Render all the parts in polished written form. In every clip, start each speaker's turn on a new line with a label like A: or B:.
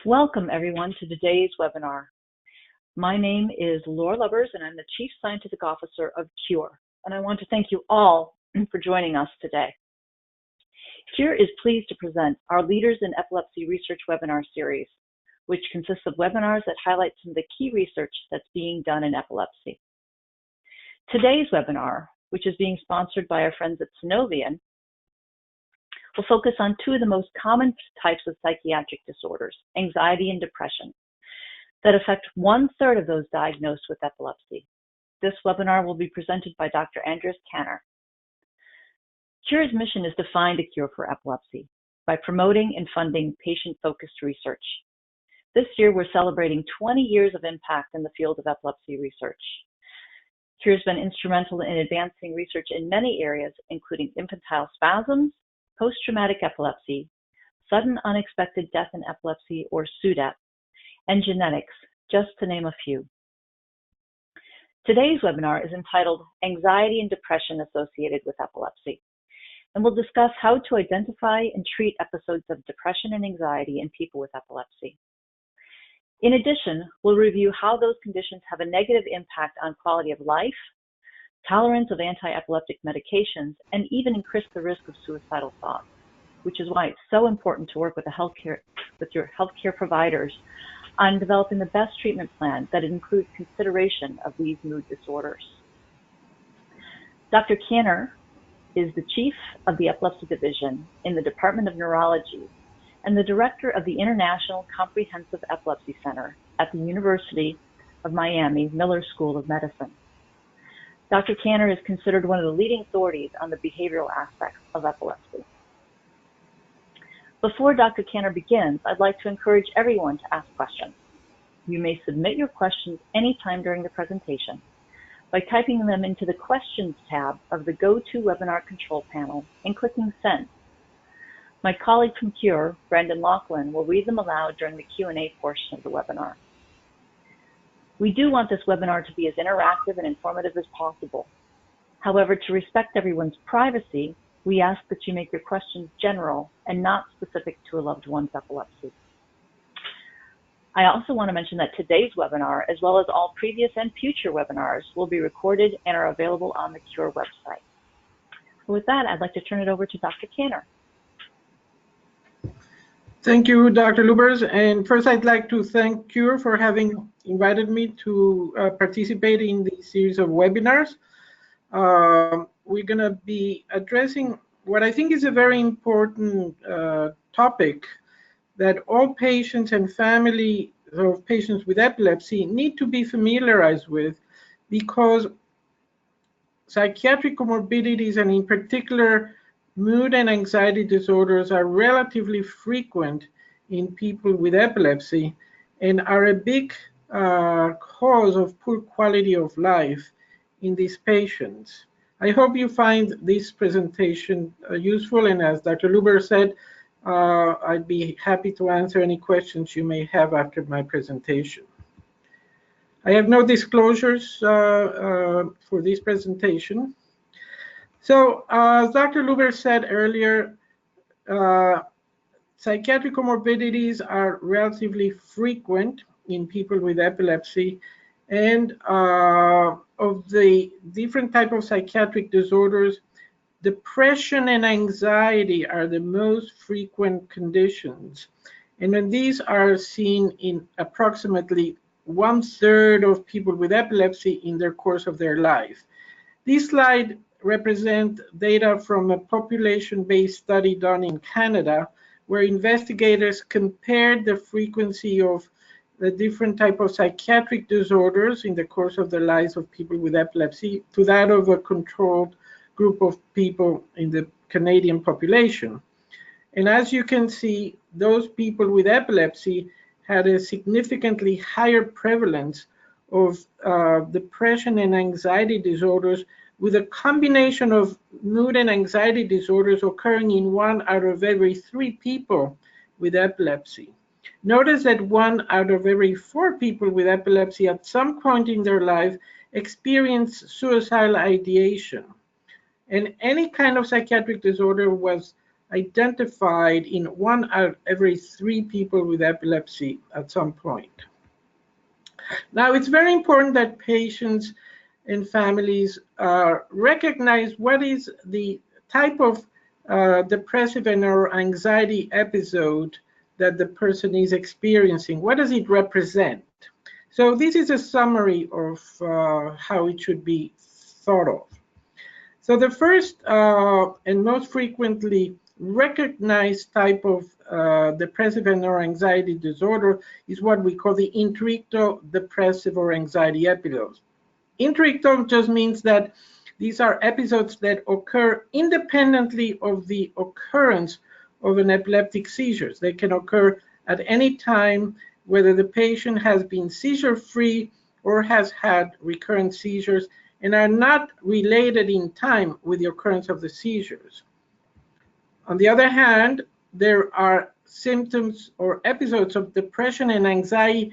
A: Welcome everyone to today's webinar. My name is Laura Lubbers and I'm the Chief Scientific Officer of CURE, and I want to thank you all for joining us today. CURE is pleased to present our Leaders in Epilepsy Research webinar series, which consists of webinars that highlight some of the key research that's being done in epilepsy. Today's webinar, which is being sponsored by our friends at Synovian, will focus on two of the most common types of psychiatric disorders, anxiety and depression, that affect 1/3 of those diagnosed with epilepsy. This webinar will be presented by Dr. Andreas Kanner. CURE's mission is to find a cure for epilepsy by promoting and funding patient-focused research. This year, we're celebrating 20 years of impact in the field of epilepsy research. CURE has been instrumental in advancing research in many areas, including infantile spasms, post-traumatic epilepsy, sudden unexpected death in epilepsy or SUDEP, and genetics, just to name a few. Today's webinar is entitled Anxiety and Depression Associated with Epilepsy, and we'll discuss how to identify and treat episodes of depression and anxiety in people with epilepsy. In addition, we'll review how those conditions have a negative impact on quality of life, tolerance of anti-epileptic medications, and even increase the risk of suicidal thoughts, which is why it's so important to work with your healthcare providers on developing the best treatment plan that includes consideration of these mood disorders. Dr. Kanner is the Chief of the Epilepsy Division in the Department of Neurology and the Director of the International Comprehensive Epilepsy Center at the University of Miami Miller School of Medicine. Dr. Kanner is considered one of the leading authorities on the behavioral aspects of epilepsy. Before Dr. Kanner begins, I'd like to encourage everyone to ask questions. You may submit your questions anytime during the presentation by typing them into the Questions tab of the GoToWebinar control panel and clicking Send. My colleague from CURE, Brandon Laughlin, will read them aloud during the Q&A portion of the webinar. We do want this webinar to be as interactive and informative as possible. However, to respect everyone's privacy, we ask that you make your questions general and not specific to a loved one's epilepsy. I also want to mention that today's webinar, as well as all previous and future webinars, will be recorded and are available on the CURE website. With that, I'd like to turn it over to Dr. Kanner.
B: Thank you, Dr. Lubbers. And first, I'd like to thank CURE for having invited me to participate in this series of webinars. We're going to be addressing what I think is a very important topic that all patients and family of patients with epilepsy need to be familiarized with, because psychiatric comorbidities, and in particular mood and anxiety disorders, are relatively frequent in people with epilepsy and are a big cause of poor quality of life in these patients. I hope you find this presentation useful, and as Dr. Luber said, I'd be happy to answer any questions you may have after my presentation. I have no disclosures for this presentation. So, as Dr. Luber said earlier, psychiatric comorbidities are relatively frequent in people with epilepsy, and of the different type of psychiatric disorders, depression and anxiety are the most frequent conditions. And then these are seen in approximately 1/3 of people with epilepsy in their course of their life. This slide represents data from a population-based study done in Canada, where investigators compared the frequency of the different type of psychiatric disorders in the course of the lives of people with epilepsy to that of a controlled group of people in the Canadian population. And as you can see, those people with epilepsy had a significantly higher prevalence of depression and anxiety disorders, with a combination of mood and anxiety disorders occurring in 1 out of every 3 people with epilepsy. Notice that 1 out of every 4 people with epilepsy at some point in their life experience suicidal ideation. And any kind of psychiatric disorder was identified in 1 out of every 3 people with epilepsy at some point. Now, it's very important that patients and families recognize what is the type of depressive and or anxiety episode that the person is experiencing. What does it represent? So this is a summary of how it should be thought of. So the first and most frequently recognized type of depressive and or anxiety disorder is what we call the interictal depressive or anxiety episodes. Interictal just means that these are episodes that occur independently of the occurrence of an epileptic seizure. They can occur at any time, whether the patient has been seizure-free or has had recurrent seizures, and are not related in time with the occurrence of the seizures. On the other hand, there are symptoms or episodes of depression and anxiety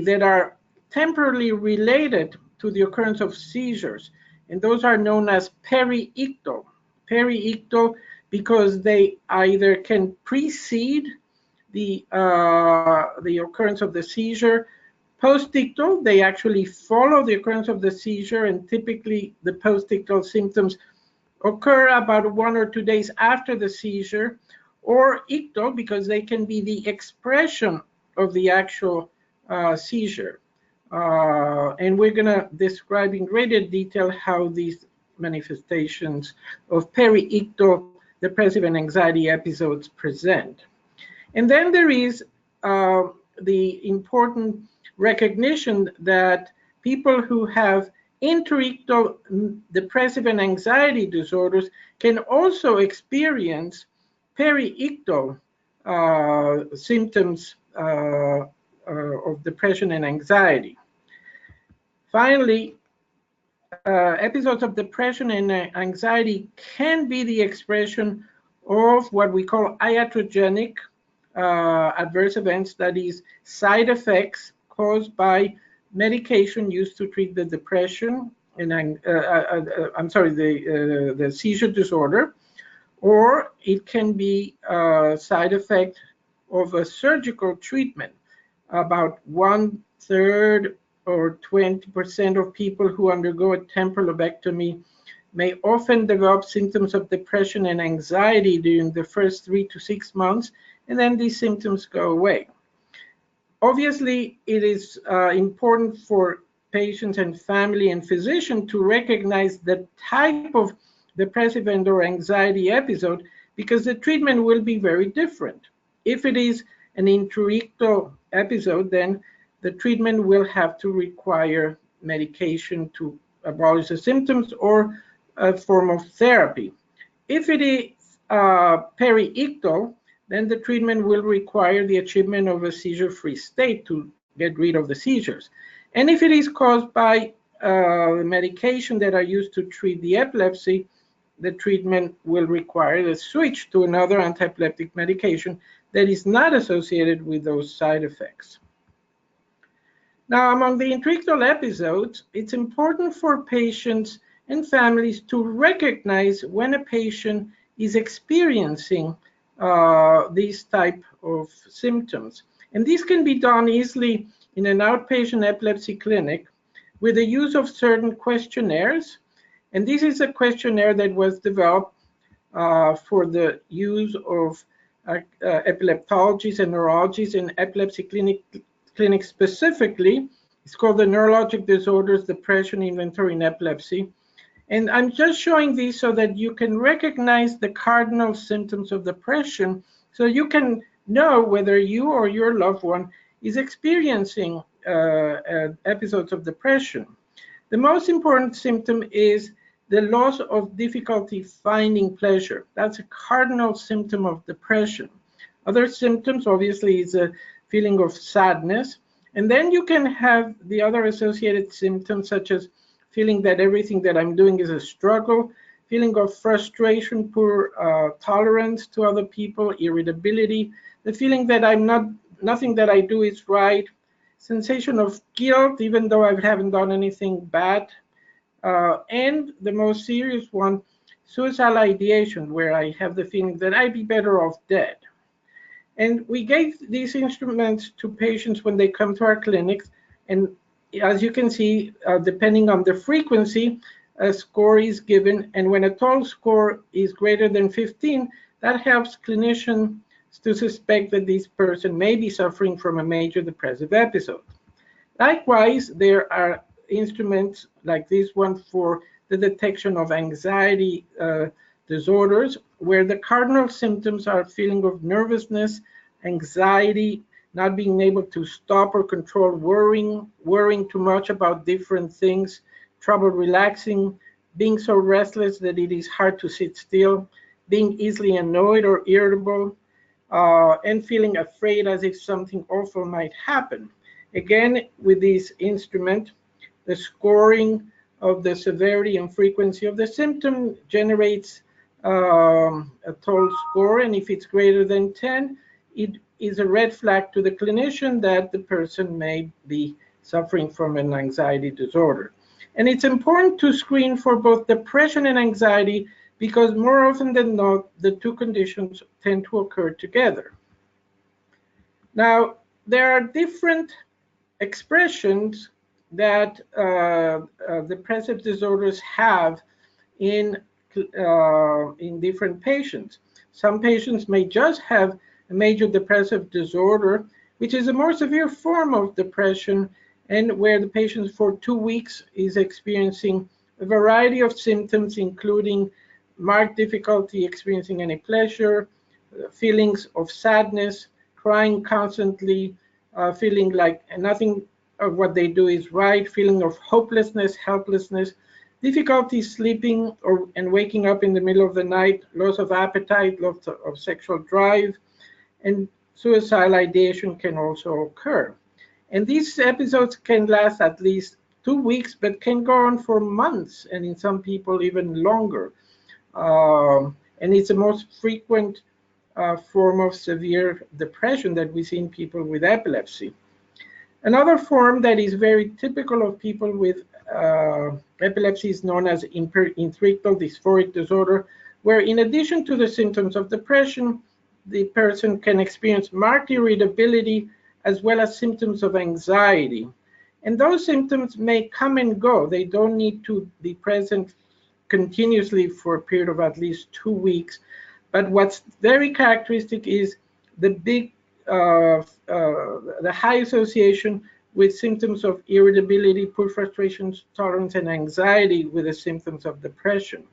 B: that are temporally related to the occurrence of seizures, and those are known as periictal. Periictal because they either can precede the occurrence of the seizure. Postictal, they actually follow the occurrence of the seizure, and typically the postictal symptoms occur about 1 or 2 days after the seizure, or ictal because they can be the expression of the actual seizure. And we're going to describe in greater detail how these manifestations of periictal depressive and anxiety episodes present. And then there is the important recognition that people who have interictal depressive and anxiety disorders can also experience periictal symptoms of depression and anxiety. Finally, episodes of depression and anxiety can be the expression of what we call iatrogenic adverse events, that is, side effects caused by medication used to treat the depression and the seizure disorder, or it can be a side effect of a surgical treatment. About 1/3 or 20% of people who undergo a temporal lobectomy may often develop symptoms of depression and anxiety during the first 3 to 6 months, and then these symptoms go away. Obviously, it is important for patients and family and physician to recognize the type of depressive and or anxiety episode, because the treatment will be very different. If it is an interictal episode, then the treatment will have to require medication to abolish the symptoms or a form of therapy. If it is periictal, then the treatment will require the achievement of a seizure-free state to get rid of the seizures. And if it is caused by medication that are used to treat the epilepsy, the treatment will require a switch to another anti-epileptic medication that is not associated with those side effects. Now, among the interictal episodes, it's important for patients and families to recognize when a patient is experiencing these type of symptoms. And this can be done easily in an outpatient epilepsy clinic with the use of certain questionnaires. And this is a questionnaire that was developed for the use of epileptologists and neurologists in epilepsy clinics specifically. It's called the Neurologic Disorders Depression Inventory in Epilepsy. And I'm just showing these so that you can recognize the cardinal symptoms of depression, so you can know whether you or your loved one is experiencing episodes of depression. The most important symptom is the loss of difficulty finding pleasure. That's a cardinal symptom of depression. Other symptoms, obviously, is a feeling of sadness. And then you can have the other associated symptoms, such as feeling that everything that I'm doing is a struggle, feeling of frustration, poor tolerance to other people, irritability, the feeling that nothing that I do is right, sensation of guilt, even though I haven't done anything bad. And the most serious one suicidal ideation, where I have the feeling that I'd be better off dead. And we gave these instruments to patients when they come to our clinics. And as you can see, depending on the frequency, a score is given. And when a total score is greater than 15, that helps clinicians to suspect that this person may be suffering from a major depressive episode. Likewise, there are instruments like this one for the detection of anxiety disorders, where the cardinal symptoms are feeling of nervousness, anxiety, not being able to stop or control worrying too much about different things, trouble relaxing, being so restless that it is hard to sit still, being easily annoyed or irritable, and feeling afraid as if something awful might happen. Again, with this instrument, the scoring of the severity and frequency of the symptom generates a total score, and if it's greater than 10, it is a red flag to the clinician that the person may be suffering from an anxiety disorder. And it's important to screen for both depression and anxiety because more often than not, the two conditions tend to occur together. Now, there are different expressions that depressive disorders have in different patients. Some patients may just have a major depressive disorder, which is a more severe form of depression, and where the patient for 2 weeks is experiencing a variety of symptoms, including marked difficulty experiencing any pleasure, feelings of sadness, crying constantly, feeling like nothing of what they do is right, feeling of hopelessness, helplessness, difficulty sleeping and waking up in the middle of the night, loss of appetite, loss of sexual drive, and suicidal ideation can also occur. And these episodes can last at least 2 weeks, but can go on for months, and in some people even longer. And it's the most frequent form of severe depression that we see in people with epilepsy. Another form that is very typical of people with epilepsy is known as intrictal dysphoric disorder, where in addition to the symptoms of depression, the person can experience marked irritability as well as symptoms of anxiety. And those symptoms may come and go. They don't need to be present continuously for a period of at least 2 weeks. But what's very characteristic is the high association with symptoms of irritability, poor frustration tolerance, and anxiety with the symptoms of depression.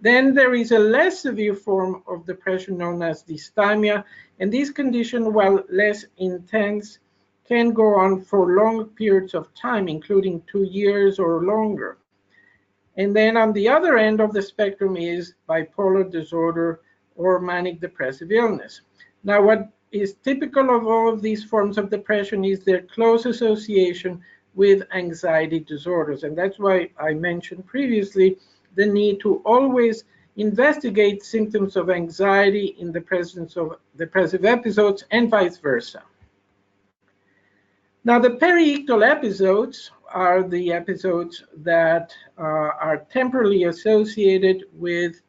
B: Then there is a less severe form of depression known as dysthymia, and this condition, while less intense, can go on for long periods of time, including 2 years or longer. And then on the other end of the spectrum is bipolar disorder or manic depressive illness. Now, what is typical of all of these forms of depression is their close association with anxiety disorders. And that's why I mentioned previously the need to always investigate symptoms of anxiety in the presence of depressive episodes and vice versa. Now, the periictal episodes are the episodes that are temporally associated with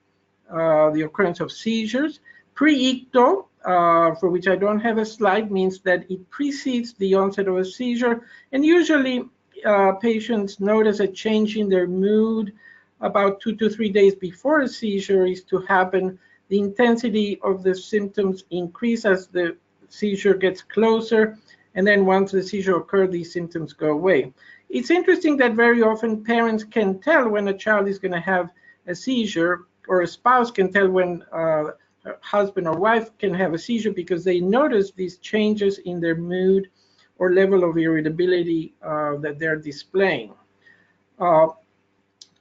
B: the occurrence of seizures. Preictal, for which I don't have a slide, means that it precedes the onset of a seizure, and usually patients notice a change in their mood about 2 to 3 days before a seizure is to happen. The intensity of the symptoms increase as the seizure gets closer, and then once the seizure occurs, these symptoms go away. It's interesting that very often parents can tell when a child is going to have a seizure, or a spouse can tell when a husband or wife can have a seizure because they notice these changes in their mood or level of irritability that they're displaying.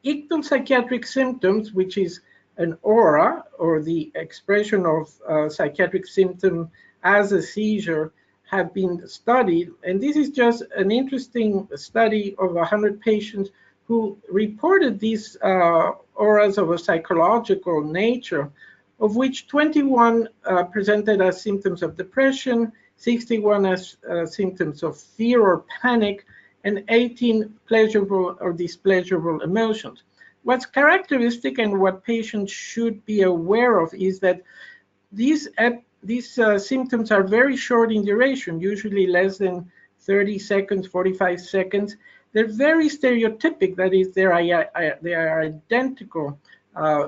B: Ictal psychiatric symptoms, which is an aura or the expression of psychiatric symptom as a seizure, have been studied. And this is just an interesting study of 100 patients who reported these auras of a psychological nature, of which 21 presented as symptoms of depression, 61 as symptoms of fear or panic, and 18 pleasurable or displeasurable emotions. What's characteristic and what patients should be aware of is that these symptoms are very short in duration, usually less than 30 seconds, 45 seconds. They're very stereotypic, that is, they are identical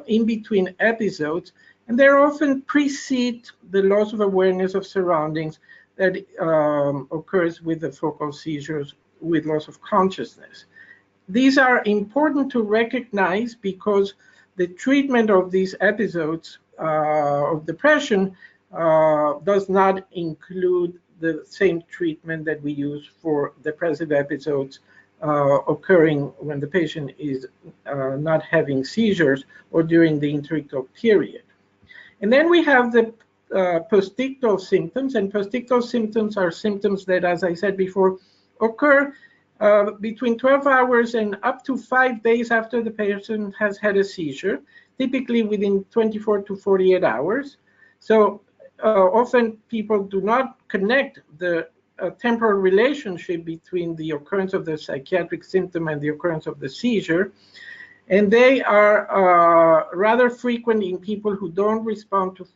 B: in between episodes, and they often precede the loss of awareness of surroundings that occurs with the focal seizures with loss of consciousness. These are important to recognize because the treatment of these episodes of depression does not include the same treatment that we use for depressive episodes occurring when the patient is not having seizures or during the interictal period. And then we have the postictal symptoms, and postictal symptoms are symptoms that, as I said before, occur between 12 hours and up to 5 days after the patient has had a seizure, typically within 24 to 48 hours. So often people do not connect the temporal relationship between the occurrence of the psychiatric symptom and the occurrence of the seizure. And they are rather frequent in people who don't respond to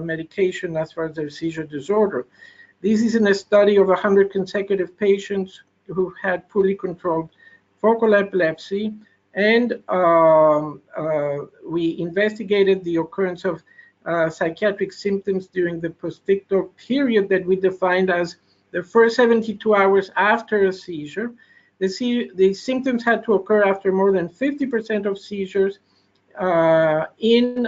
B: medication as far as their seizure disorder. This is in a study of 100 consecutive patients who had poorly controlled focal epilepsy, and we investigated the occurrence of psychiatric symptoms during the postictal period that we defined as the first 72 hours after a seizure. The symptoms had to occur after more than 50% of seizures and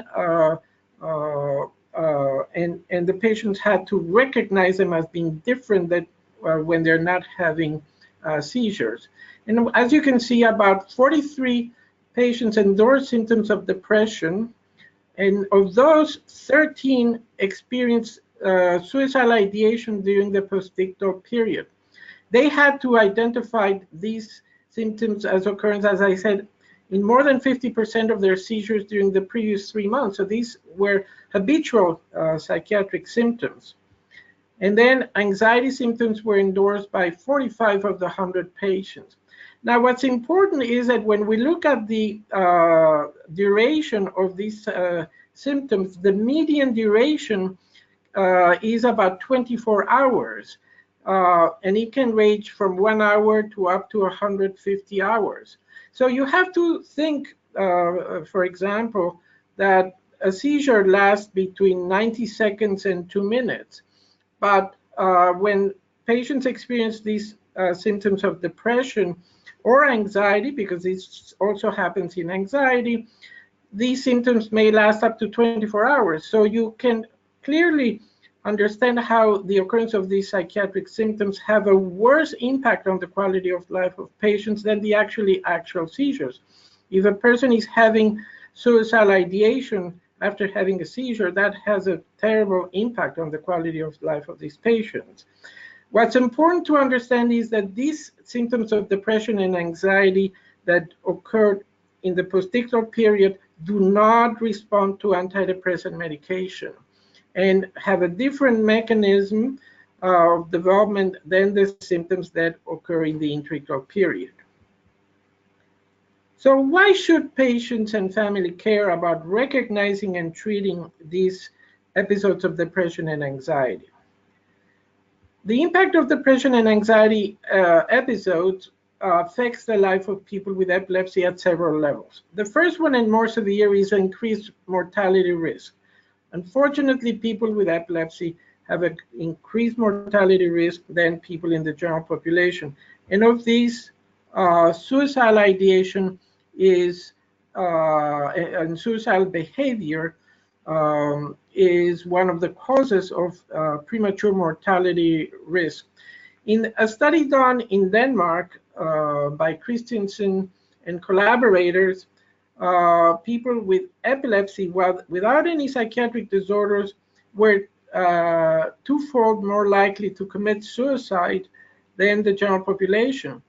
B: the patients had to recognize them as being different that, when they're not having seizures. And as you can see, about 43 patients endorsed symptoms of depression, and of those, 13 experienced suicidal ideation during the postictal period. They had to identify these symptoms as occurrence, as I said, in more than 50% of their seizures during the previous 3 months. So these were habitual psychiatric symptoms. And then anxiety symptoms were endorsed by 45 of the 100 patients. Now, what's important is that when we look at the duration of these symptoms, the median duration is about 24 hours. And it can range from 1 hour to up to 150 hours. So you have to think, for example, that a seizure lasts between 90 seconds and 2 minutes. But when patients experience these symptoms of depression or anxiety, because this also happens in anxiety, these symptoms may last up to 24 hours. So you can clearly understand how the occurrence of these psychiatric symptoms have a worse impact on the quality of life of patients than the actual seizures. If a person is having suicidal ideation after having a seizure, that has a terrible impact on the quality of life of these patients. What's important to understand is that these symptoms of depression and anxiety that occurred in the postictal period do not respond to antidepressant medication and have a different mechanism of development than the symptoms that occur in the interictal period. So why should patients and family care about recognizing and treating these episodes of depression and anxiety? The impact of depression and anxiety episodes affects the life of people with epilepsy at several levels. The first one and more severe is increased mortality risk. Unfortunately, people with epilepsy have an increased mortality risk than people in the general population. And of these, suicidal ideation is and suicidal behavior is one of the causes of premature mortality risk. In a study done in Denmark by Christensen and collaborators, people with epilepsy without any psychiatric disorders were twofold more likely to commit suicide than the general population.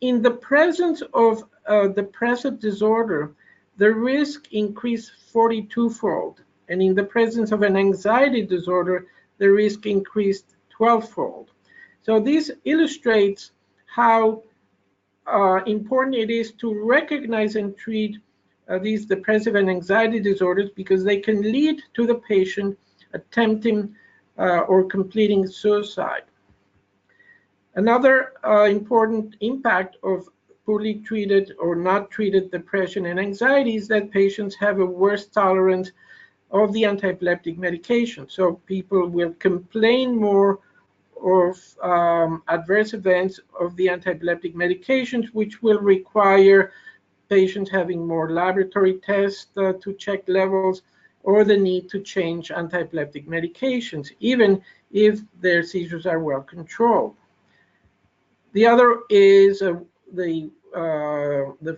B: In the presence of a depressive disorder, the risk increased 42-fold, and in the presence of an anxiety disorder, the risk increased 12-fold. So this illustrates how important it is to recognize and treat these depressive and anxiety disorders because they can lead to the patient attempting or completing suicide. Another important impact of poorly treated or not treated depression and anxiety is that patients have a worse tolerance of the anti-epileptic medication. So people will complain more of adverse events of the anti-epileptic medications, which will require patients having more laboratory tests to check levels, or the need to change anti-epileptic medications, even if their seizures are well controlled. The other is the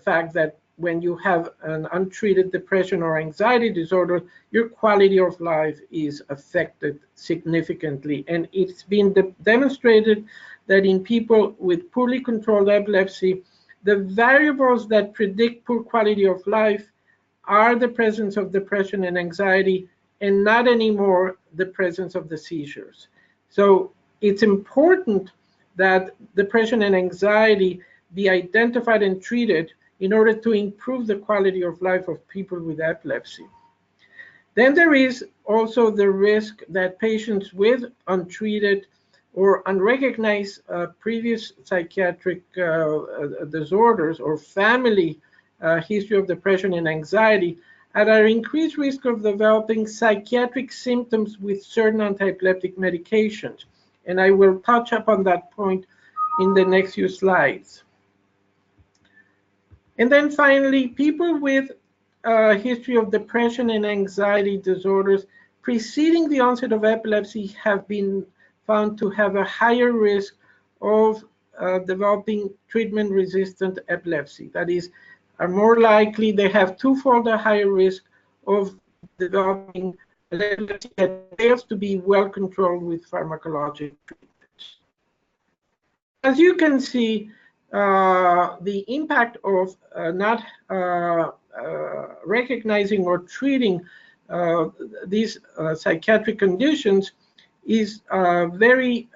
B: fact that when you have an untreated depression or anxiety disorder, your quality of life is affected significantly. And it's been demonstrated that in people with poorly controlled epilepsy, the variables that predict poor quality of life are the presence of depression and anxiety, and not anymore the presence of the seizures. So it's important that depression and anxiety be identified and treated in order to improve the quality of life of people with epilepsy. Then there is also the risk that patients with untreated or unrecognized previous psychiatric disorders or family history of depression and anxiety are at increased risk of developing psychiatric symptoms with certain anti-epileptic medications. And I will touch upon that point in the next few slides. And then finally, people with a history of depression and anxiety disorders preceding the onset of epilepsy have been found to have a higher risk of developing treatment-resistant epilepsy. That is, are more likely, they have twofold a higher risk of developing epilepsy that fails to be well controlled with pharmacologic treatments. As you can see, the impact of not recognizing or treating these psychiatric conditions is very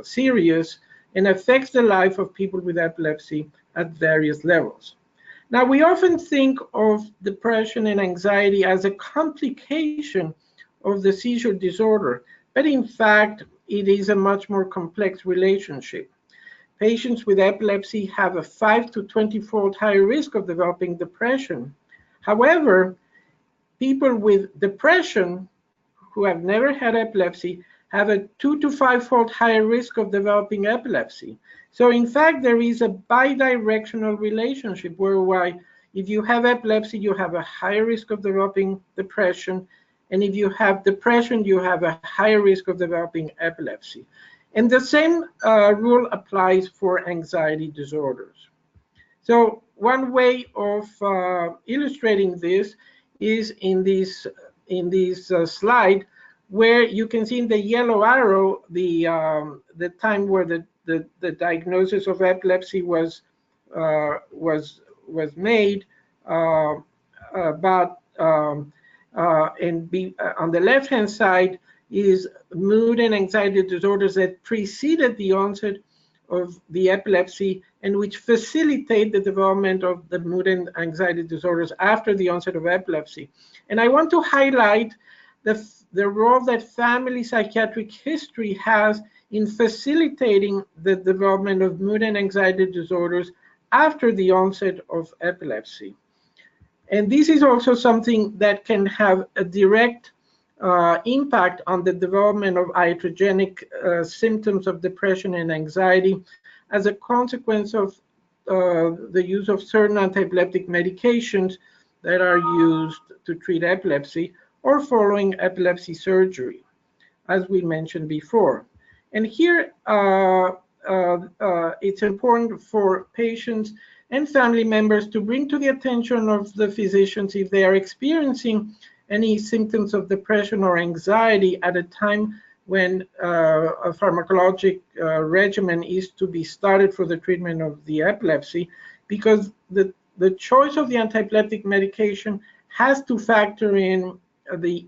B: serious and affects the life of people with epilepsy at various levels. Now, we often think of depression and anxiety as a complication of the seizure disorder, but in fact, it is a much more complex relationship. Patients with epilepsy have a 5 to 20-fold higher risk of developing depression. However, people with depression who have never had epilepsy have a 2 to 5-fold higher risk of developing epilepsy. So in fact, there is a bidirectional relationship whereby if you have epilepsy, you have a higher risk of developing depression, and if you have depression, you have a higher risk of developing epilepsy. And the same rule applies for anxiety disorders. So one way of illustrating this is in this slide, where you can see in the yellow arrow the time where the diagnosis of epilepsy was made, on the left-hand side is mood and anxiety disorders that preceded the onset of the epilepsy and which facilitate the development of the mood and anxiety disorders after the onset of epilepsy. And I want to highlight the role that family psychiatric history has in facilitating the development of mood and anxiety disorders after the onset of epilepsy. And this is also something that can have a direct impact on the development of iatrogenic symptoms of depression and anxiety as a consequence of the use of certain anti-epileptic medications that are used to treat epilepsy or following epilepsy surgery, as we mentioned before. And here, it's important for patients and family members to bring to the attention of the physicians if they are experiencing any symptoms of depression or anxiety at a time when a pharmacologic regimen is to be started for the treatment of the epilepsy, because the choice of the anti-epileptic medication has to factor in the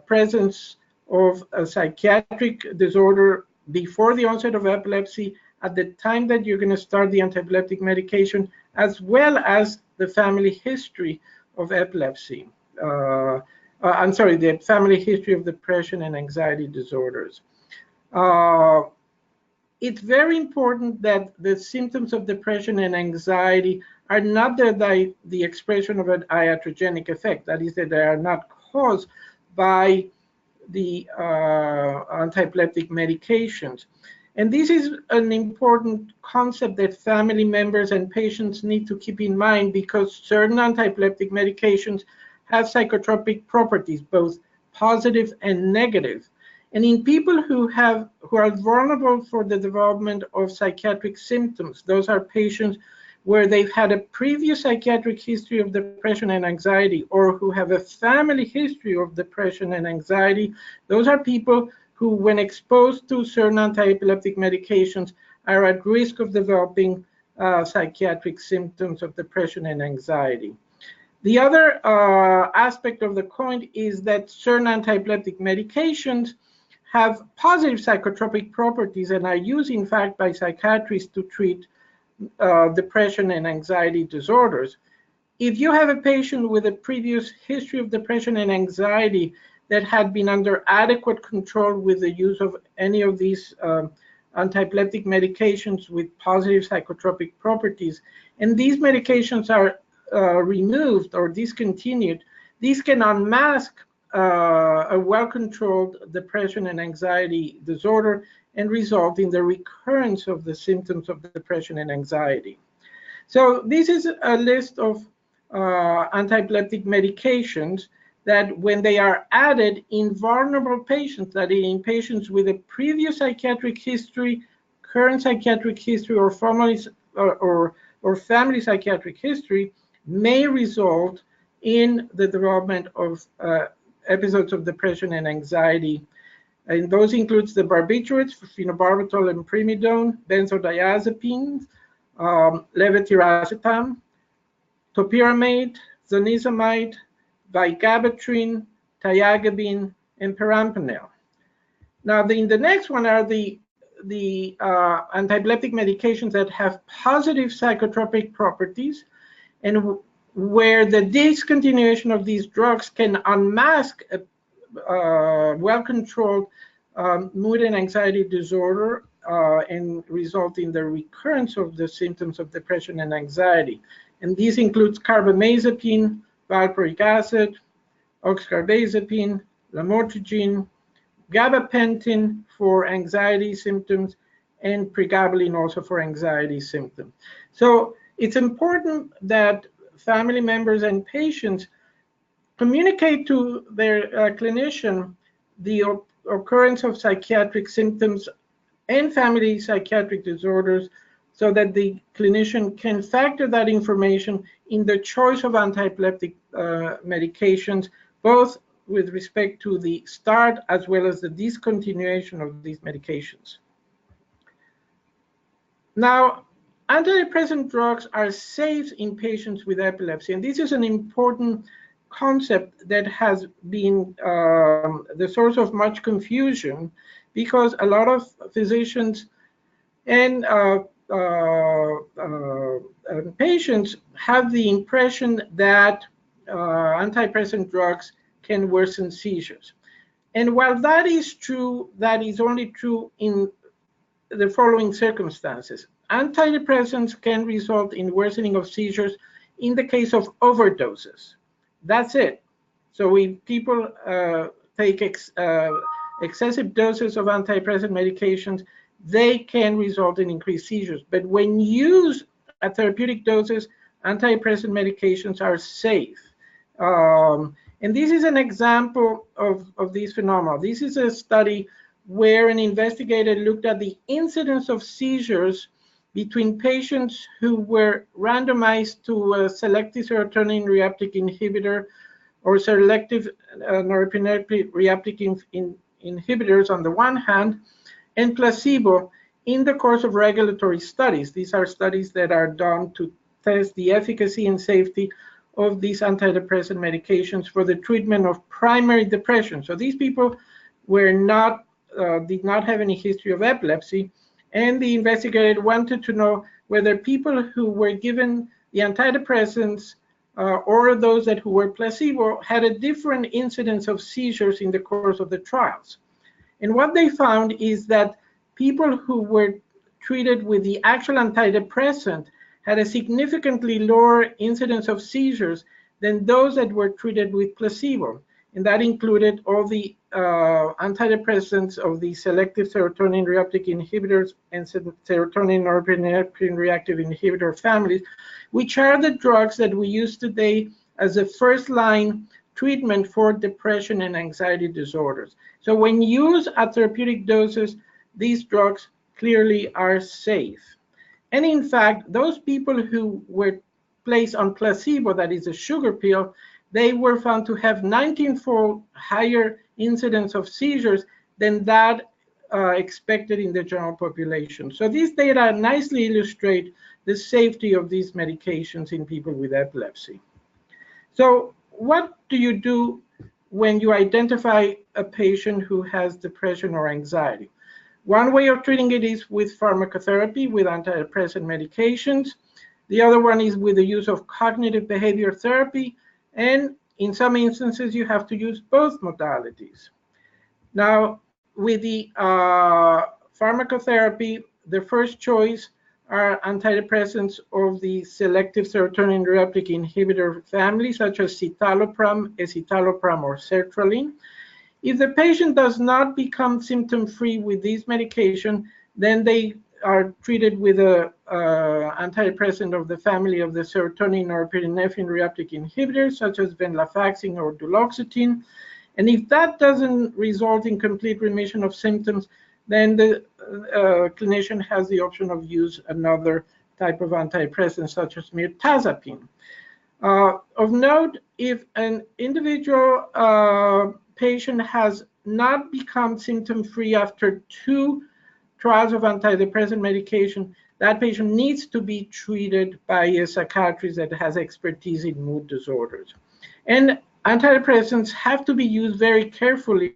B: presence of a psychiatric disorder before the onset of epilepsy at the time that you're going to start the antiepileptic medication, as well as the family history of epilepsy. I'm sorry, the family history of depression and anxiety disorders. It's very important that the symptoms of depression and anxiety are not the expression of an iatrogenic effect. That is, that they are not caused by the antiepileptic medications. And this is an important concept that family members and patients need to keep in mind, because certain antiepileptic medications have psychotropic properties, both positive and negative. And in people who are vulnerable for the development of psychiatric symptoms, those are patients where they've had a previous psychiatric history of depression and anxiety, or who have a family history of depression and anxiety. Those are people who, when exposed to certain antiepileptic medications, are at risk of developing psychiatric symptoms of depression and anxiety. The other aspect of the coin is that certain antiepileptic medications have positive psychotropic properties and are used, in fact, by psychiatrists to treat depression and anxiety disorders. If you have a patient with a previous history of depression and anxiety that had been under adequate control with the use of any of these antiepileptic medications with positive psychotropic properties, and these medications are removed or discontinued, these can unmask a well-controlled depression and anxiety disorder and result in the recurrence of the symptoms of depression and anxiety. So this is a list of antiepileptic medications that, when they are added in vulnerable patients, that is, in patients with a previous psychiatric history, current psychiatric history, or family psychiatric history, may result in the development of episodes of depression and anxiety. And those includes the barbiturates, phenobarbital and primidone, benzodiazepines, levetiracetam, topiramate, zonisamide, vigabatrin, tiagabine, and perampanel. Now, in the next one are the antiepileptic medications that have positive psychotropic properties, and where the discontinuation of these drugs can unmask a well-controlled mood and anxiety disorder and result in the recurrence of the symptoms of depression and anxiety. And these includes carbamazepine, valproic acid, oxcarbazepine, lamotrigine, gabapentin for anxiety symptoms, and pregabalin also for anxiety symptoms. So it's important that family members and patients communicate to their clinician the occurrence of psychiatric symptoms and family psychiatric disorders, so that the clinician can factor that information in the choice of antiepileptic medications, both with respect to the start as well as the discontinuation of these medications. Now, antidepressant drugs are safe in patients with epilepsy, and this is an important concept that has been the source of much confusion, because a lot of physicians and patients have the impression that antidepressant drugs can worsen seizures. And while that is true, that is only true in the following circumstances. Antidepressants can result in worsening of seizures in the case of overdoses. That's it. So if people take excessive doses of antidepressant medications, they can result in increased seizures. But when used at therapeutic doses, antidepressant medications are safe. And this is an example of these phenomena. This is a study where an investigator looked at the incidence of seizures between patients who were randomized to a selective serotonin reuptake inhibitor or selective norepinephrine reuptake inhibitors on the one hand, and placebo in the course of regulatory studies. These are studies that are done to test the efficacy and safety of these antidepressant medications for the treatment of primary depression. So these people were not, did not have any history of epilepsy, And the investigator wanted to know whether people who were given the antidepressants or those that who were placebo had a different incidence of seizures in the course of the trials. And what they found is that people who were treated with the actual antidepressant had a significantly lower incidence of seizures than those that were treated with placebo. And that included all the antidepressants of the selective serotonin reuptake inhibitors and serotonin norepinephrine reactive inhibitor families, which are the drugs that we use today as a first-line treatment for depression and anxiety disorders. So when used at therapeutic doses, these drugs clearly are safe. And in fact, those people who were placed on placebo, that is a sugar pill, they were found to have 19-fold higher incidence of seizures than that expected in the general population. So these data nicely illustrate the safety of these medications in people with epilepsy. So what do you do when you identify a patient who has depression or anxiety? One way of treating it is with pharmacotherapy, with antidepressant medications. The other one is with the use of cognitive behavior therapy, and in some instances, you have to use both modalities. Now, with the pharmacotherapy, the first choice are antidepressants of the selective serotonin reuptake inhibitor family, such as citalopram, escitalopram, or sertraline. If the patient does not become symptom-free with these medications, then they are treated with an antidepressant of the family of the serotonin norepinephrine reuptake inhibitors, such as venlafaxine or duloxetine. And if that doesn't result in complete remission of symptoms, then the clinician has the option of use another type of antidepressant, such as mirtazapine. Of note, if an individual patient has not become symptom-free after 2 trials of antidepressant medication, that patient needs to be treated by a psychiatrist that has expertise in mood disorders. And antidepressants have to be used very carefully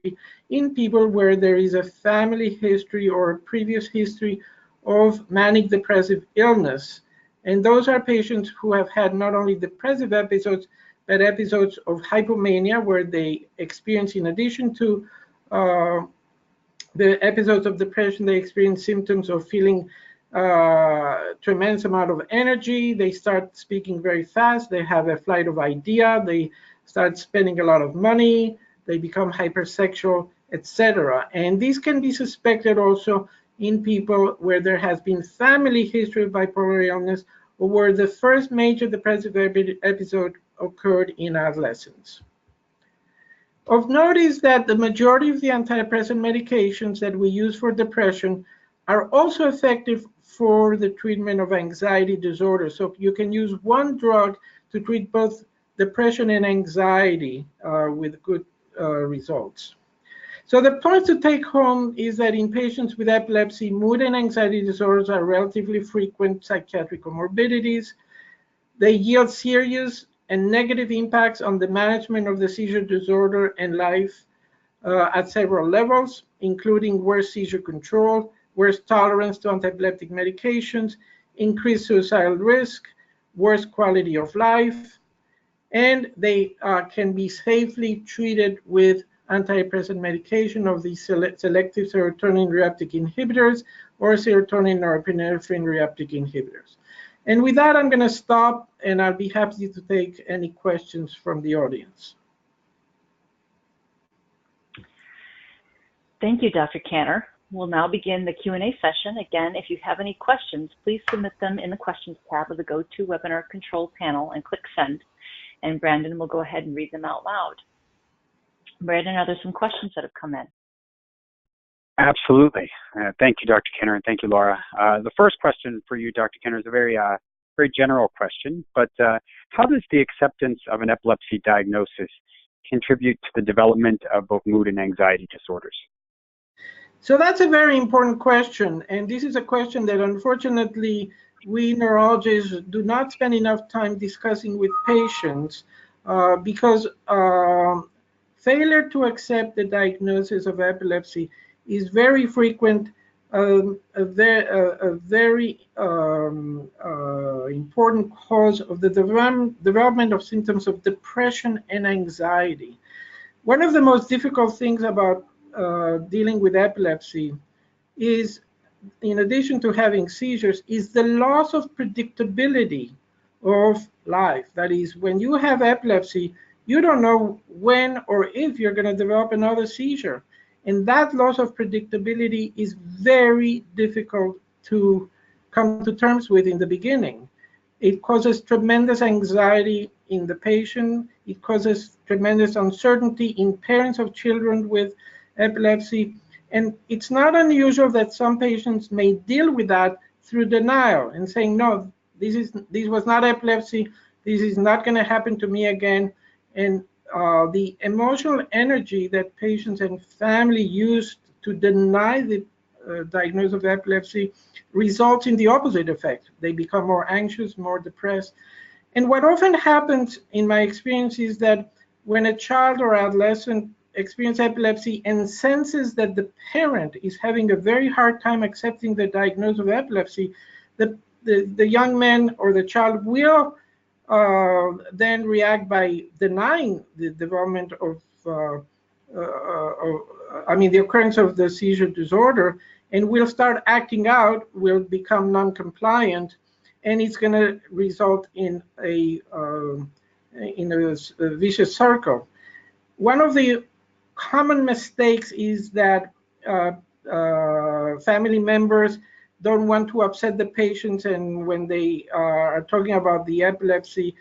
B: in people where there is a family history or a previous history of manic depressive illness. And those are patients who have had not only depressive episodes, but episodes of hypomania, where they experience, in addition to the episodes of depression, they experience symptoms of feeling tremendous amount of energy. They start speaking very fast. They have a flight of idea. They start spending a lot of money. They become hypersexual, etc. And these can be suspected also in people where there has been family history of bipolar illness, or where the first major depressive episode occurred in adolescence. Of note is that the majority of the antidepressant medications that we use for depression are also effective for the treatment of anxiety disorders. So you can use one drug to treat both depression and anxiety with good results. So the point to take home is that in patients with epilepsy, mood and anxiety disorders are relatively frequent psychiatric comorbidities. They yield serious and negative impacts on the management of the seizure disorder and life at several levels, including worse seizure control, worse tolerance to antiepileptic medications, increased suicidal risk, worse quality of life, and they can be safely treated with antidepressant medication of the selective serotonin reuptake inhibitors or serotonin norepinephrine reuptake inhibitors. And with that, I'm going to stop, and I'll be happy to take any questions from the audience.
A: Thank you, Dr. Kanner. We'll now begin the Q&A session. Again, if you have any questions, please submit them in the questions tab of the GoToWebinar control panel and click send, and Brandon will go ahead and read them out loud. Brandon, are there some questions that have come in?
C: Absolutely. Thank you, Dr. Kanner, and thank you, Laura. The first question for you, Dr. Kanner, is a very general question, but how does the acceptance of an epilepsy diagnosis contribute to the development of both mood and anxiety disorders?
B: So that's a very important question, and this is a question that unfortunately we neurologists do not spend enough time discussing with patients because failure to accept the diagnosis of epilepsy is very frequent a very important cause of the development of symptoms of depression and anxiety. One of the most difficult things about dealing with epilepsy is, in addition to having seizures, is the loss of predictability of life. That is, when you have epilepsy, you don't know when or if you're going to develop another seizure. And that loss of predictability is very difficult to come to terms with in the beginning. It causes tremendous anxiety in the patient. It causes tremendous uncertainty in parents of children with epilepsy. And it's not unusual that some patients may deal with that through denial and saying, no, this was not epilepsy. This is not going to happen to me again. And the emotional energy that patients and family use to deny the diagnosis of epilepsy results in the opposite effect. They become more anxious, more depressed. And what often happens in my experience is that when a child or adolescent experiences epilepsy and senses that the parent is having a very hard time accepting the diagnosis of epilepsy, the young man or the child will then react by denying the development of, the occurrence of the seizure disorder, and will start acting out, will become non-compliant, and it's going to result in a vicious circle. One of the common mistakes is that family members don't want to upset the patients, and when they are talking about the epilepsy,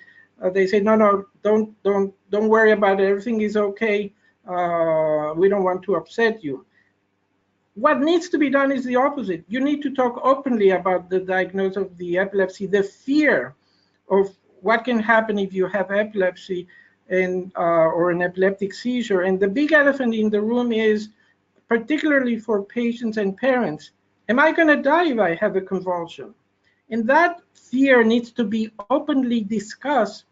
B: they say, no, don't worry about it. Everything is okay. We don't want to upset you. What needs to be done is the opposite. You need to talk openly about the diagnosis of the epilepsy, the fear of what can happen if you have epilepsy and or an epileptic seizure. And the big elephant in the room is, particularly for patients and parents, am I going to die if I have a convulsion? And that fear needs to be openly discussed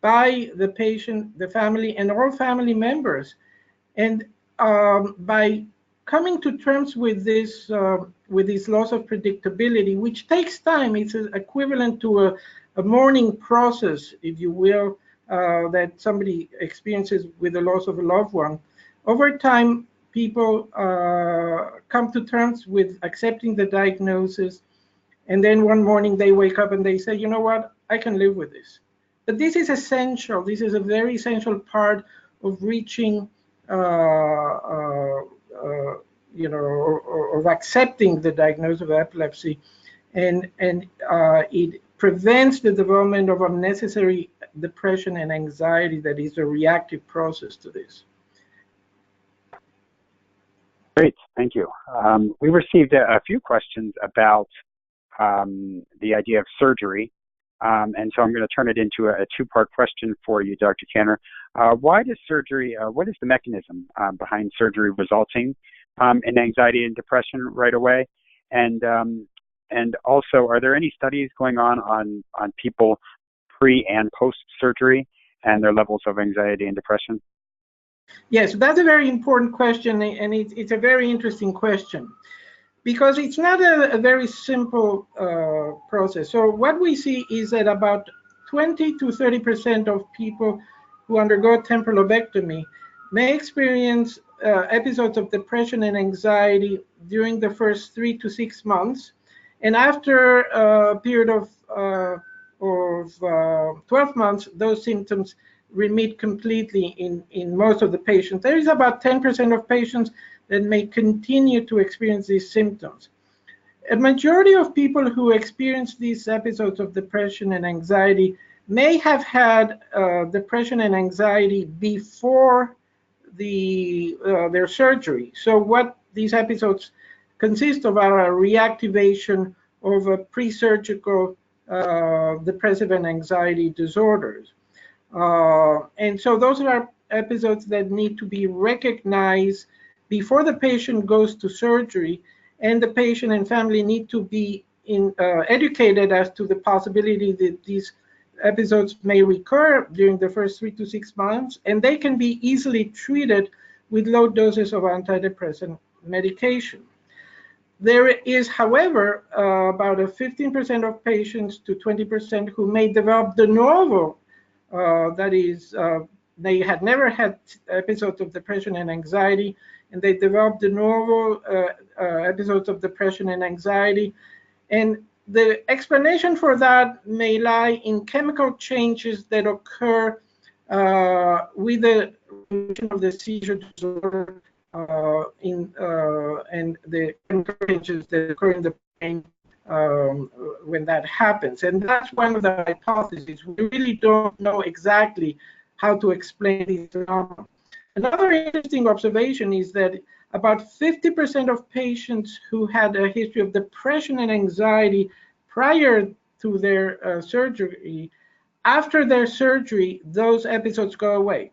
B: by the patient, the family, and all family members. And by coming to terms with this loss of predictability, which takes time, it's equivalent to a mourning process, if you will, that somebody experiences with the loss of a loved one. Over time, people come to terms with accepting the diagnosis, and then one morning they wake up and they say, you know what, I can live with this. But this is essential. This is a very essential part of reaching, of accepting the diagnosis of epilepsy, and it prevents the development of unnecessary depression and anxiety that is a reactive process to this.
C: Great, thank you. We received a few questions about the idea of surgery, and so I'm going to turn it into a two-part question for you, Dr. Kanner. Why does surgery, what is the mechanism behind surgery resulting in anxiety and depression right away? And also, are there any studies going on people pre and post-surgery and their levels of anxiety and depression?
B: Yes, that's a very important question, and it's a very interesting question, because it's not a very simple process. So what we see is that about 20 to 30% of people who undergo temporal lobectomy may experience episodes of depression and anxiety during the first 3 to 6 months. And after a period of 12 months, those symptoms remit completely in most of the patients. There is about 10% of patients that may continue to experience these symptoms. A majority of people who experience these episodes of depression and anxiety may have had depression and anxiety before their surgery. So what these episodes consist of are a reactivation of a pre-surgical depressive and anxiety disorders. And so those are episodes that need to be recognized before the patient goes to surgery, and the patient and family need to be educated as to the possibility that these episodes may recur during the first 3 to 6 months, and they can be easily treated with low doses of antidepressant medication. There is, however, about a 15% of patients to 20% who may develop de novo, that is, they had never had episodes of depression and anxiety, and they developed de novo episodes of depression and anxiety. And the explanation for that may lie in chemical changes that occur with the remission of the seizure disorder and the chemical changes that occur in the brain when that happens. And that's one of the hypotheses. We really don't know exactly how to explain these phenomena. Another interesting observation is that about 50% of patients who had a history of depression and anxiety prior to their surgery, after their surgery, those episodes go away.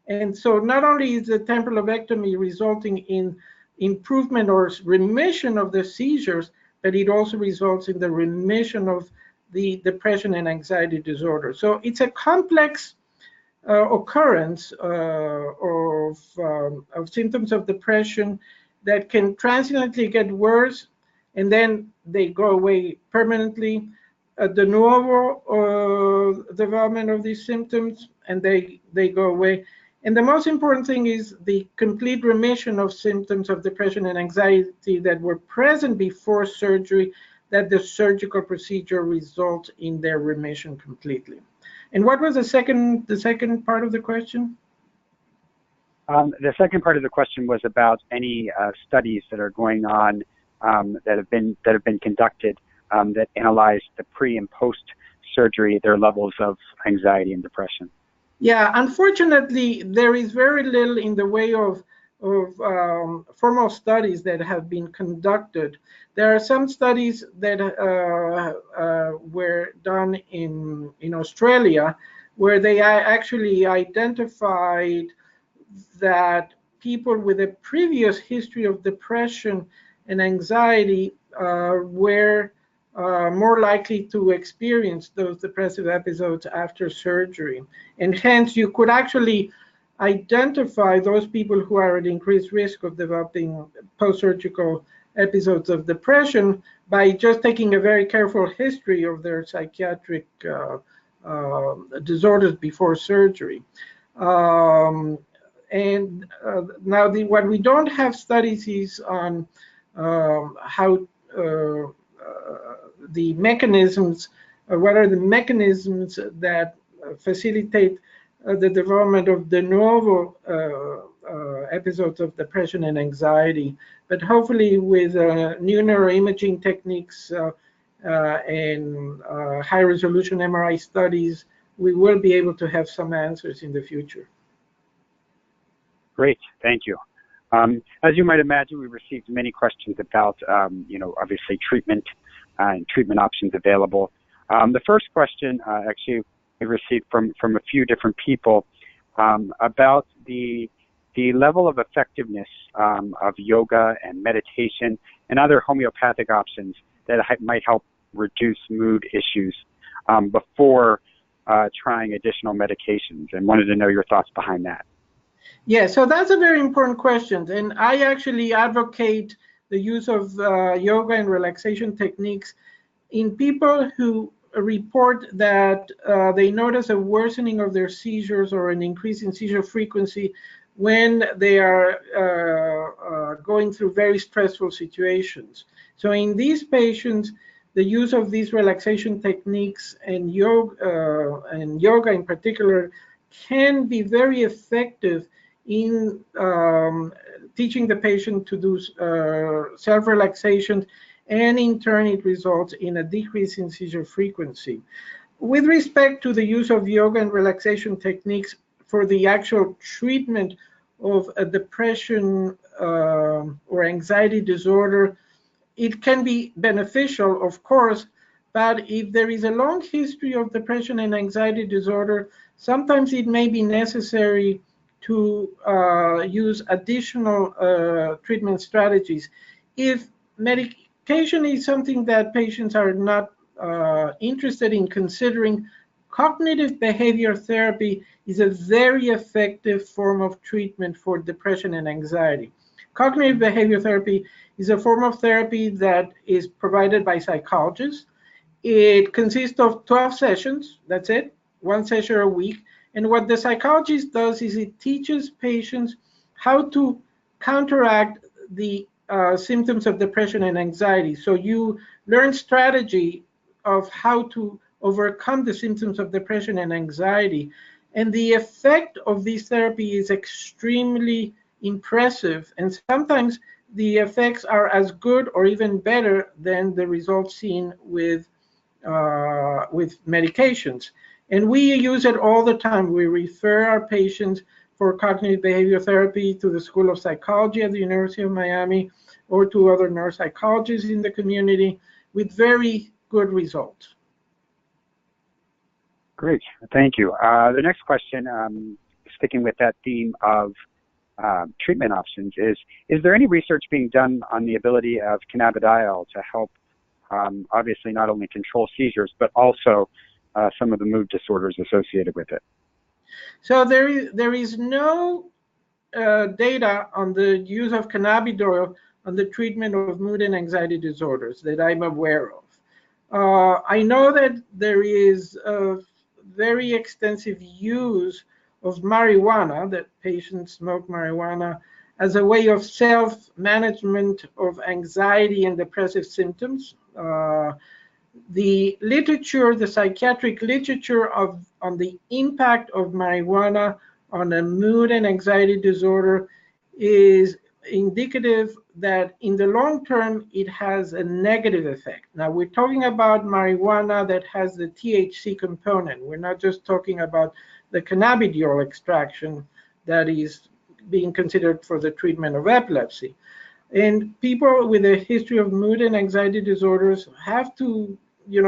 B: And so not only is the temporal lobectomy resulting in improvement or remission of the seizures, but it also results in the remission of the depression and anxiety disorder. So it's a complex occurrence of symptoms of depression that can transiently get worse, and then they go away permanently. De novo development of these symptoms, and they go away. And the most important thing is the complete remission of symptoms of depression and anxiety that were present before surgery, that the surgical procedure results in their remission completely. And what was the second part of the question?
C: The second part of the question was about any studies that are going on that have been conducted that analyze the pre and post surgery, their levels of anxiety and depression.
B: Yeah, unfortunately, there is very little in the way of formal studies that have been conducted. There are some studies that were done in Australia, where they actually identified that people with a previous history of depression and anxiety were more likely to experience those depressive episodes after surgery. And hence, you could actually identify those people who are at increased risk of developing post-surgical episodes of depression by just taking a very careful history of their psychiatric disorders before surgery. Now, what we don't have studies is on how the mechanisms, what are the mechanisms that facilitate the development of de novo episodes of depression and anxiety. But hopefully with new neuroimaging techniques and high-resolution MRI studies, we will be able to have some answers in the future.
C: Great, thank you. As you might imagine, we received many questions about, obviously treatment and treatment options available. The first question actually we received from a few different people about the level of effectiveness of yoga and meditation and other homeopathic options that might help reduce mood issues before trying additional medications, and wanted to know your thoughts behind that.
B: Yeah, so that's a very important question, and I actually advocate the use of yoga and relaxation techniques in people who report that they notice a worsening of their seizures or an increase in seizure frequency when they are going through very stressful situations. So in these patients, the use of these relaxation techniques and yoga in particular can be very effective in teaching the patient to do self-relaxation, and in turn it results in a decrease in seizure frequency. With respect to the use of yoga and relaxation techniques for the actual treatment of a depression or anxiety disorder, it can be beneficial, of course, but if there is a long history of depression and anxiety disorder, sometimes it may be necessary to use additional treatment strategies. If medication is something that patients are not interested in considering, cognitive behavior therapy is a very effective form of treatment for depression and anxiety. Cognitive behavior therapy is a form of therapy that is provided by psychologists. It consists of 12 sessions, that's it, one session a week. And what the psychologist does is it teaches patients how to counteract the symptoms of depression and anxiety. So you learn strategy of how to overcome the symptoms of depression and anxiety. And the effect of this therapy is extremely impressive. And sometimes the effects are as good or even better than the results seen with medications. And we use it all the time. We refer our patients for cognitive behavior therapy to the School of Psychology at the University of Miami or to other neuropsychologists in the community with very good results.
C: Great, thank you. The next question, sticking with that theme of treatment options, is there any research being done on the ability of cannabidiol to help obviously not only control seizures, but also some of the mood disorders associated with it?
B: So there is no data on the use of cannabidiol on the treatment of mood and anxiety disorders that I'm aware of. I know that there is a very extensive use of marijuana, that patients smoke marijuana as a way of self-management of anxiety and depressive symptoms. The literature, the psychiatric literature on the impact of marijuana on a mood and anxiety disorder is indicative that in the long term it has a negative effect. Now we're talking about marijuana that has the THC component. We're not just talking about the cannabidiol extraction that is being considered for the treatment of epilepsy. And people with a history of mood and anxiety disorders have to,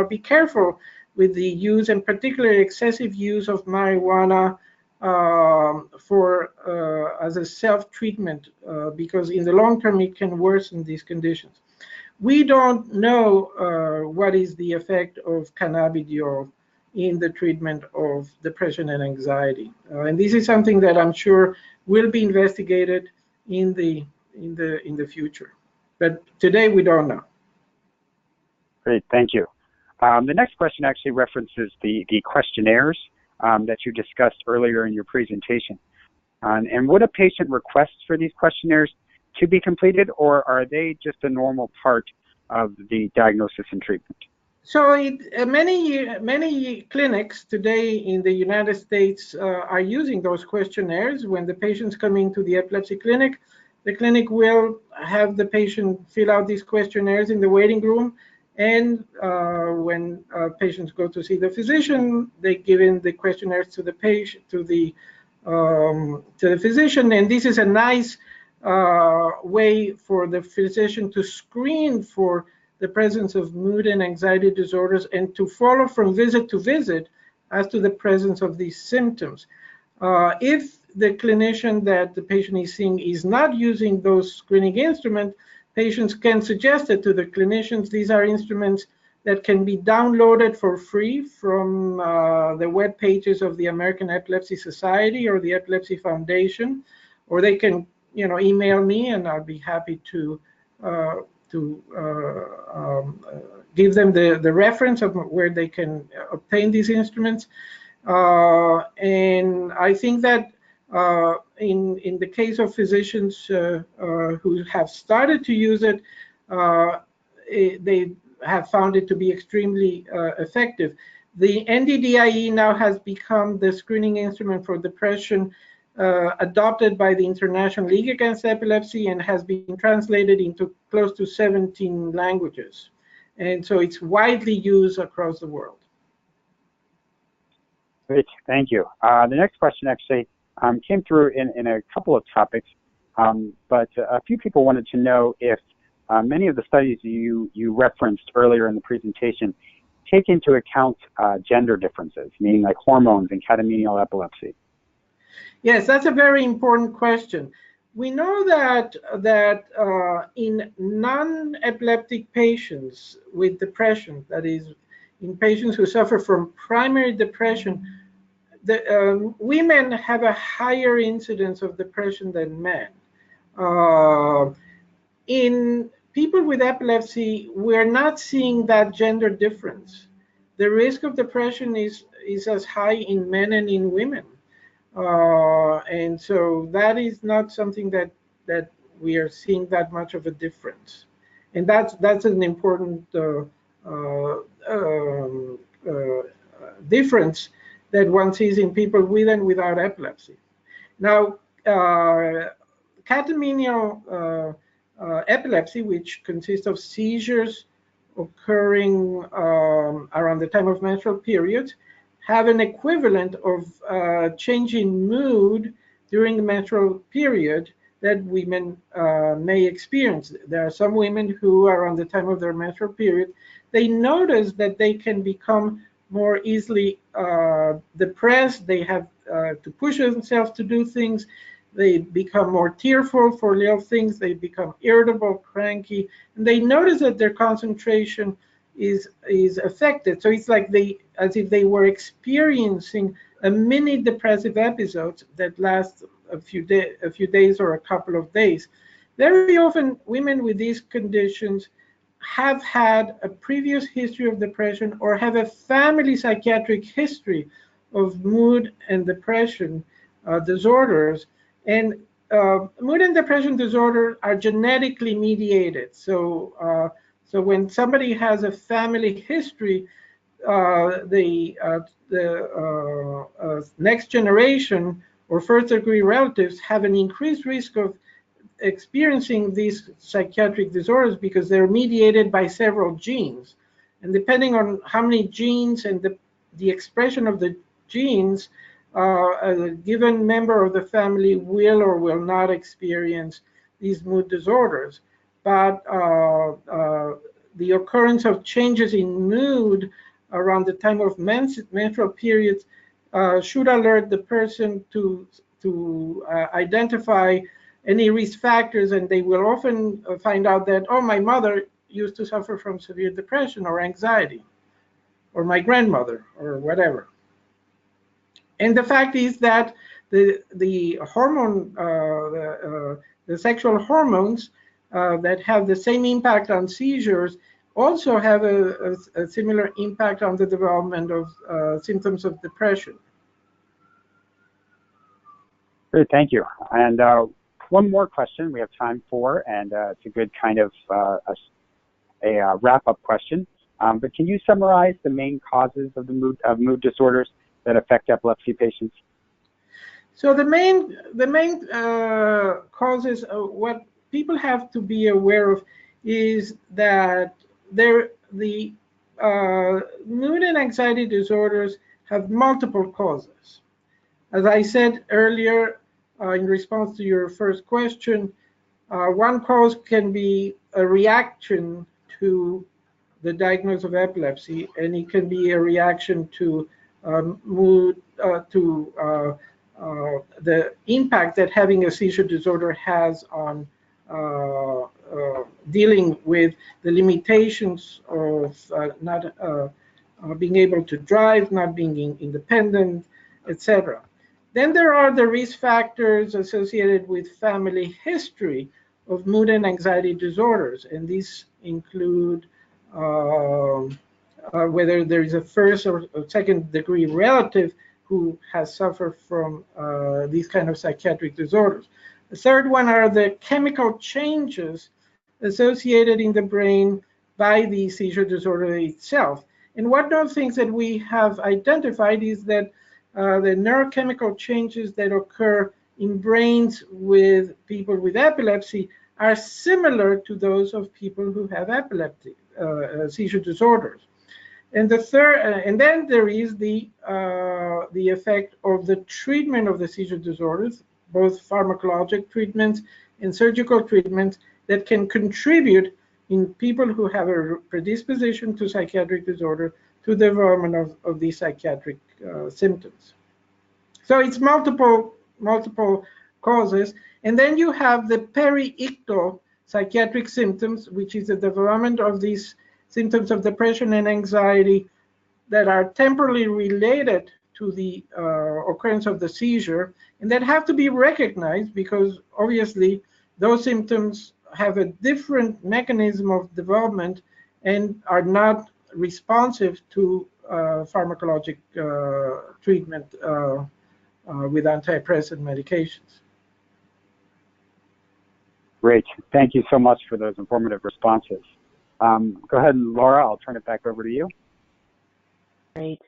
B: be careful with the use, and particularly excessive use of marijuana as a self-treatment, because in the long term it can worsen these conditions. We don't know what is the effect of cannabidiol in the treatment of depression and anxiety, and this is something that I'm sure will be investigated in the future. But today we don't know.
C: Great, thank you. The next question actually references the questionnaires that you discussed earlier in your presentation. And would a patient request for these questionnaires to be completed, or are they just a normal part of the diagnosis and treatment?
B: So many clinics today in the United States are using those questionnaires. When the patients come into the epilepsy clinic, the clinic will have the patient fill out these questionnaires in the waiting room. And when patients go to see the physician, they give in the questionnaires to the patient, to the physician. And this is a nice way for the physician to screen for the presence of mood and anxiety disorders and to follow from visit to visit as to the presence of these symptoms. If the clinician that the patient is seeing is not using those screening instruments, patients can suggest it to the clinicians. These are instruments that can be downloaded for free from the web pages of the American Epilepsy Society or the Epilepsy Foundation, or they can, email me, and I'll be happy to give them the reference of where they can obtain these instruments. And I think that in the case of physicians who have started to use it, they have found it to be extremely effective. The NDDIE now has become the screening instrument for depression adopted by the International League Against Epilepsy and has been translated into close to 17 languages. And so it's widely used across the world.
C: Great, thank you. The next question actually came through in a couple of topics, but a few people wanted to know if many of the studies you referenced earlier in the presentation take into account gender differences, meaning like hormones and catamenial epilepsy.
B: Yes, that's a very important question. We know that in non-epileptic patients with depression, that is, in patients who suffer from primary depression, women have a higher incidence of depression than men. In people with epilepsy, we're not seeing that gender difference. The risk of depression is as high in men and in women. And so that is not something that we are seeing that much of a difference. And that's an important difference that one sees in people with and without epilepsy. Now, catamenial epilepsy, which consists of seizures occurring around the time of menstrual periods, have an equivalent of change in mood during the menstrual period that women may experience. There are some women who, around the time of their menstrual period, they notice that they can become more easily depressed. They have to push themselves to do things. They become more tearful for little things. They become irritable, cranky, and they notice that their concentration is affected. So it's like as if they were experiencing a mini depressive episode that lasts a few days or a couple of days. Very often, women with these conditions have had a previous history of depression or have a family psychiatric history of mood and depression disorders. And mood and depression disorders are genetically mediated. So when somebody has a family history, the next generation or first-degree relatives have an increased risk of experiencing these psychiatric disorders because they're mediated by several genes. And depending on how many genes and the expression of the genes, a given member of the family will or will not experience these mood disorders. But the occurrence of changes in mood around the time of menstrual periods should alert the person to identify any risk factors, and they will often find out that, oh, my mother used to suffer from severe depression or anxiety, or my grandmother, or whatever. And the fact is that the hormone, the sexual hormones that have the same impact on seizures also have a similar impact on the development of symptoms of depression.
C: Great, thank you. And one more question we have time for, and it's a good kind of a wrap-up question. But can you summarize the main causes of mood disorders that affect epilepsy patients?
B: So the main causes, what people have to be aware of, is that the mood and anxiety disorders have multiple causes. As I said earlier, in response to your first question, one cause can be a reaction to the diagnosis of epilepsy, and it can be a reaction to mood, to the impact that having a seizure disorder has on dealing with the limitations of not being able to drive, not being independent, etc. Then there are the risk factors associated with family history of mood and anxiety disorders, and these include whether there is a first or second degree relative who has suffered from these kind of psychiatric disorders. The third one are the chemical changes associated in the brain by the seizure disorder itself. And one of the things that we have identified is that the neurochemical changes that occur in brains with people with epilepsy are similar to those of people who have epilepsy, seizure disorders. And the third, and then there is the effect of the treatment of the seizure disorders, both pharmacologic treatments and surgical treatments that can contribute in people who have a predisposition to psychiatric disorder to the development of these psychiatric symptoms. So it's multiple causes. And then you have the periictal psychiatric symptoms, which is the development of these symptoms of depression and anxiety that are temporally related to the occurrence of the seizure, and that have to be recognized because obviously those symptoms have a different mechanism of development and are not responsive to pharmacologic treatment with antidepressant medications.
C: Great. Thank you so much for those informative responses. Go ahead, Laura. I'll turn it back over to you.
A: Great.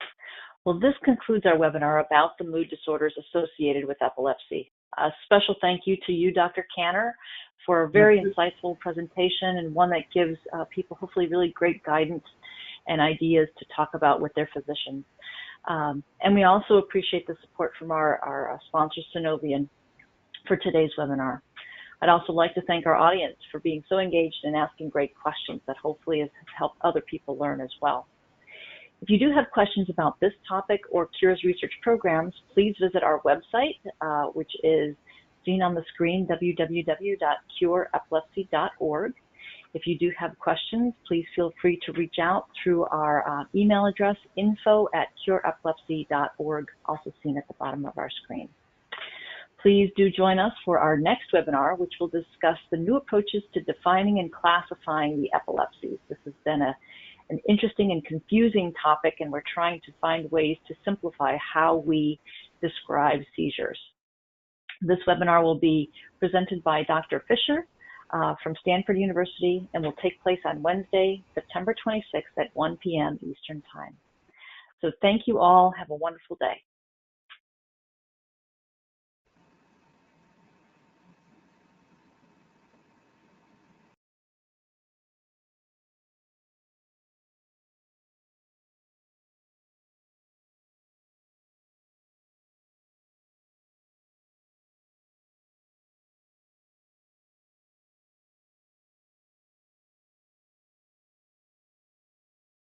A: Well, this concludes our webinar about the mood disorders associated with epilepsy. A special thank you to you, Dr. Kanner, for a very insightful presentation and one that gives people hopefully really great guidance and ideas to talk about with their physicians. And we also appreciate the support from our sponsor, Synovian, for today's webinar. I'd also like to thank our audience for being so engaged and asking great questions that hopefully has helped other people learn as well. If you do have questions about this topic or Cure's research programs, please visit our website, which is seen on the screen, www.cureepilepsy.org. If you do have questions, please feel free to reach out through our email address, info@cureepilepsy.org, also seen at the bottom of our screen. Please do join us for our next webinar, which will discuss the new approaches to defining and classifying the epilepsies. This has been an interesting and confusing topic, and we're trying to find ways to simplify how we describe seizures. This webinar will be presented by Dr. Fisher from Stanford University and will take place on Wednesday, September 26th at 1 p.m. Eastern Time. So thank you all. Have a wonderful day.